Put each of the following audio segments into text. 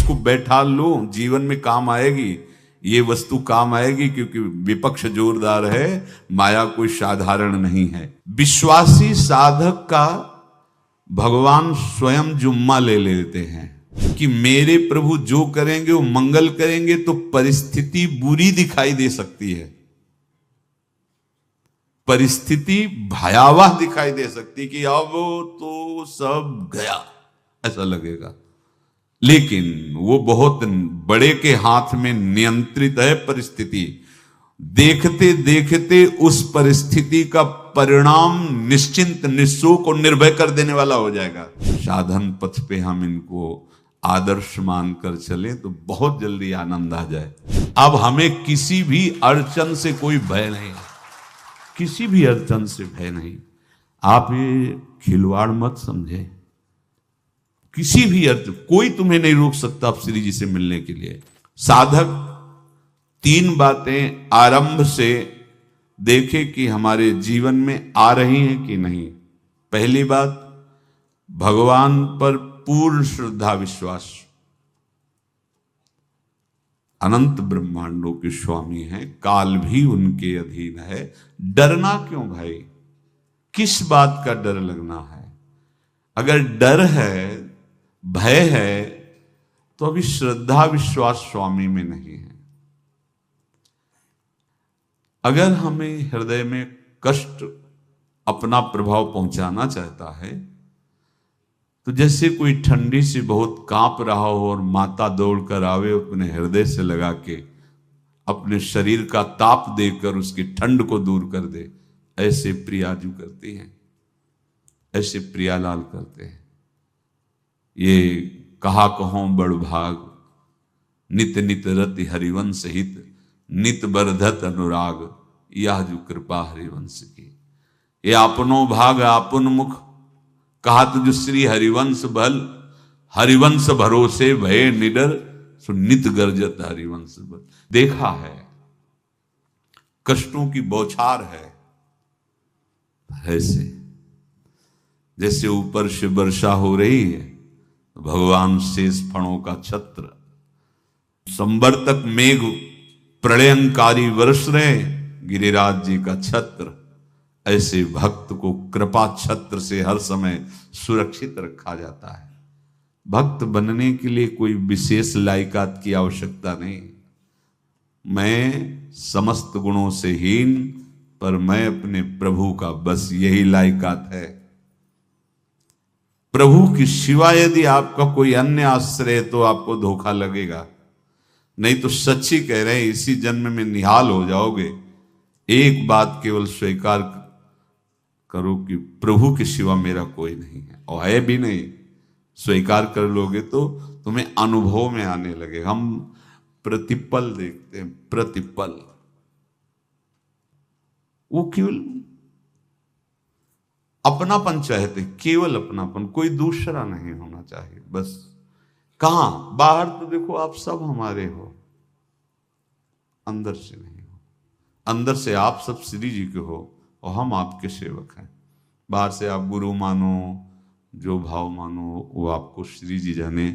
इसको बैठा लो, जीवन में काम आएगी, ये वस्तु काम आएगी, क्योंकि विपक्ष जोरदार है, माया कोई साधारण नहीं है। विश्वासी साधक का भगवान स्वयं जुम्मा ले लेते हैं कि मेरे प्रभु जो करेंगे वो मंगल करेंगे। तो परिस्थिति बुरी दिखाई दे सकती है, परिस्थिति भयावह दिखाई दे सकती कि अब तो सब गया, ऐसा लगेगा, लेकिन वो बहुत बड़े के हाथ में नियंत्रित है परिस्थिति। देखते देखते उस परिस्थिति का परिणाम निश्चिंत, निःशोक और निर्भय कर देने वाला हो जाएगा। साधन पथ पे हम इनको आदर्श मानकर चले तो बहुत जल्दी आनंद आ जाए। अब हमें किसी भी अड़चन से कोई भय नहीं, किसी भी अड़चन से भय नहीं। आप ये खिलवाड़ मत समझे, किसी भी अर्थ कोई तुम्हें नहीं रोक सकता आप श्री जी से मिलने के लिए। साधक 3 बातें आरंभ से देखे कि हमारे जीवन में आ रही हैं कि नहीं। पहली बात, भगवान पर पूर्ण श्रद्धा विश्वास। अनंत ब्रह्मांडों के स्वामी हैं, काल भी उनके अधीन है। डरना क्यों भाई, किस बात का डर लगना है? अगर डर है, भय है, तो अभी श्रद्धा विश्वास स्वामी में नहीं है। अगर हमें हृदय में कष्ट अपना प्रभाव पहुंचाना चाहता है, तो जैसे कोई ठंडी से बहुत कांप रहा हो और माता दौड़कर आवे, अपने हृदय से लगा के अपने शरीर का ताप देकर उसकी ठंड को दूर कर दे, ऐसे प्रियाजू करती हैं, ऐसे प्रियालाल करते हैं। ये कहा कहो बड़ भाग, नित नित रति हरिवंश हित, नित बरधत अनुराग, यह जो कृपा हरिवंश की। ये आपनो भाग आपन मुख, कहा तुझ श्री हरिवंश बल, हरिवंश भरोसे भय निडर, सो नित गर्जत हरिवंश बल। देखा है, कष्टों की बौछार है, ऐसे जैसे ऊपर से वर्षा हो रही है, भगवान शेष फणों का छत्र, संवर्तक मेघ प्रलयंकारी वर्ष रहे, गिरिराज जी का छत्र। ऐसे भक्त को कृपा छत्र से हर समय सुरक्षित रखा जाता है। भक्त बनने के लिए कोई विशेष लायकात की आवश्यकता नहीं। मैं समस्त गुणों से हीन, पर मैं अपने प्रभु का, बस यही लायकात है। प्रभु की सिवा यदि आपका कोई अन्य आश्रय, तो आपको धोखा लगेगा। नहीं तो सच्ची कह रहे हैं, इसी जन्म में निहाल हो जाओगे। एक बात केवल स्वीकार करो कि प्रभु के सिवा मेरा कोई नहीं है, और है भी नहीं। स्वीकार कर लोगे तो तुम्हें अनुभव में आने लगे। हम प्रतिपल देखते हैं, प्रतिपल, वो केवल अपनापन चाहते, केवल अपनापन, कोई दूसरा नहीं होना चाहिए। बस कहां बाहर तो देखो आप सब हमारे हो, अंदर से नहीं हो। अंदर से आप सब श्री जी के हो और हम आपके सेवक हैं। बाहर से आप गुरु मानो, जो भाव मानो, वो आपको श्री जी जाने।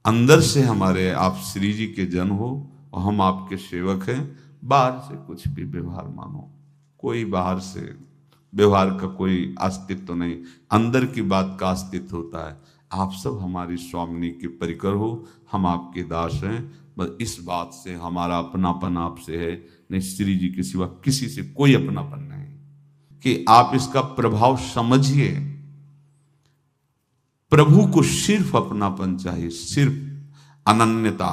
अंदर से हमारे आप श्री जी के जन हो और हम आपके सेवक हैं। बाहर से कुछ भी व्यवहार मानो, कोई बाहर से व्यवहार का कोई अस्तित्व नहीं, अंदर की बात का अस्तित्व होता है। आप सब हमारी स्वामिनी के परिकर हो, हम आपके दास हैं। बस इस बात से हमारा अपनापन आपसे है, नहीं श्री जी के सिवा किसी से कोई अपनापन नहीं। कि आप इसका प्रभाव समझिए। प्रभु को सिर्फ अपनापन चाहिए, सिर्फ अनन्यता।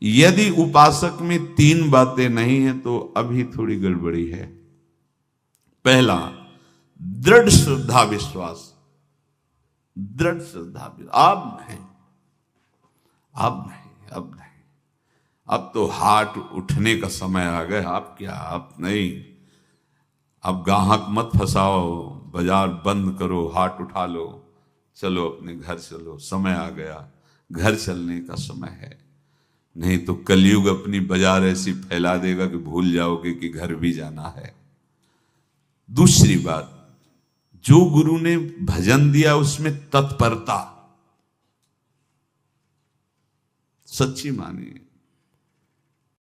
यदि उपासक में 3 बातें नहीं है तो अभी थोड़ी गड़बड़ी है। पहला, दृढ़ श्रद्धा विश्वास। दृढ़ श्रद्धा, अब नहीं, अब नहीं, अब नहीं, अब तो हाथ उठने का समय आ गया। अब क्या, अब नहीं, अब गाहक मत फंसाओ, बाजार बंद करो, हाथ उठा लो, चलो अपने घर चलो, समय आ गया, घर चलने का समय है। नहीं तो कलयुग अपनी बाजार ऐसी फैला देगा कि भूल जाओगे कि घर भी जाना है। दूसरी बात, जो गुरु ने भजन दिया उसमें तत्परता। सच्ची मानिए।